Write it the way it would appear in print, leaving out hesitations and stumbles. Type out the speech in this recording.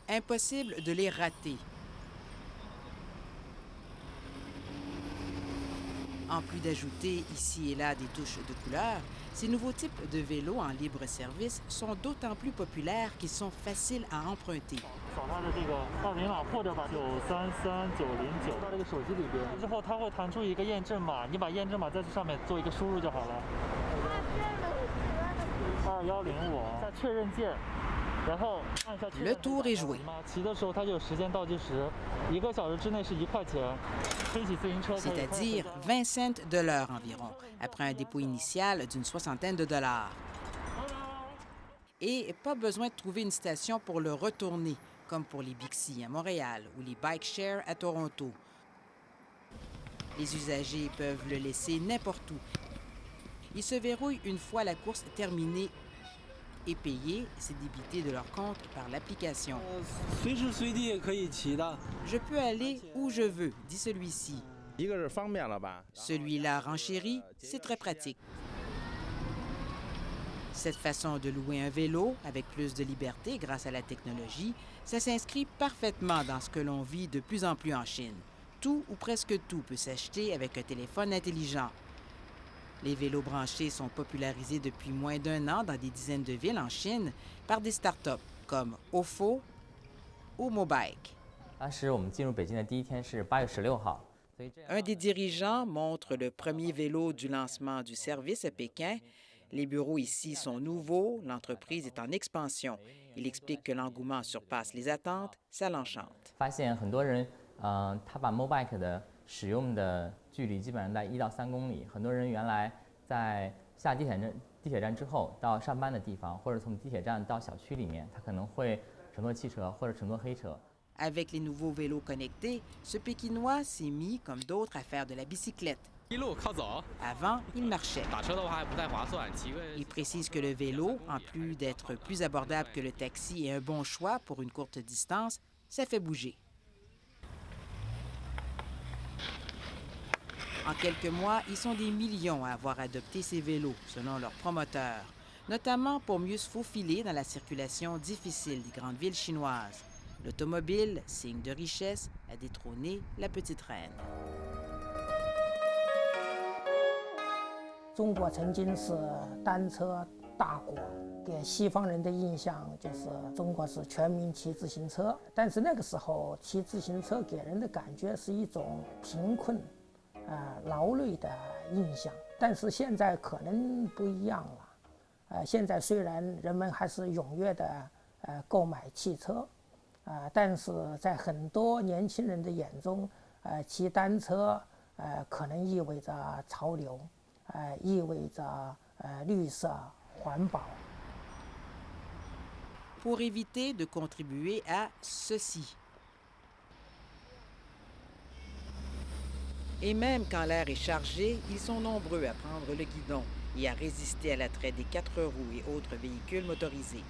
Impossible de les rater. En plus d'ajouter ici et là des touches de couleur, ces nouveaux types de vélos en libre service sont d'autant plus populaires qu'ils sont faciles à emprunter. Le tour est joué. C'est-à-dire 20 cents de l'heure environ, après un dépôt initial d'une soixantaine de dollars. Et pas besoin de trouver une station pour le retourner, comme pour les Bixi à Montréal ou les Bike Share à Toronto. Les usagers peuvent le laisser n'importe où. Il se verrouille une fois la course terminée et payé, c'est débité de leur compte par l'application. Je peux aller où je veux, dit celui-ci. Celui-là renchérit, c'est très pratique. Cette façon de louer un vélo avec plus de liberté grâce à la technologie, ça s'inscrit parfaitement dans ce que l'on vit de plus en plus en Chine. Tout ou presque tout peut s'acheter avec un téléphone intelligent. Les vélos branchés sont popularisés depuis moins d'1 an dans des dizaines de villes en Chine par des startups comme Ofo ou Mobike. Un des dirigeants montre le premier vélo du lancement du service à Pékin. Les bureaux ici sont nouveaux, l'entreprise est en expansion. Il explique que l'engouement surpasse les attentes, ça l'enchante. Avec les nouveaux vélos connectés, ce Pékinois s'est mis, comme d'autres, à faire de la bicyclette. Avant, il marchait. Il précise que le vélo, en plus d'être plus abordable que le taxi et un bon choix pour une courte distance, ça fait bouger. En quelques mois, ils sont des millions à avoir adopté ces vélos, selon leurs promoteurs, notamment pour mieux se faufiler dans la circulation difficile des grandes villes chinoises. L'automobile, signe de richesse, a détrôné la petite reine. 中国曾经是单车大国，给西方人的印象就是中国是全民骑自行车。但是那个时候骑自行车给人的感觉是一种贫困、劳累的印象。但是现在可能不一样了。现在虽然人们还是踊跃的购买汽车，但是在很多年轻人的眼中，骑单车可能意味着潮流。意味着绿色环保。Pour éviter de contribuer à ceci. Et même quand l'air est chargé, ils sont nombreux à prendre le guidon et à résister à l'attrait des 4 roues et autres véhicules motorisés.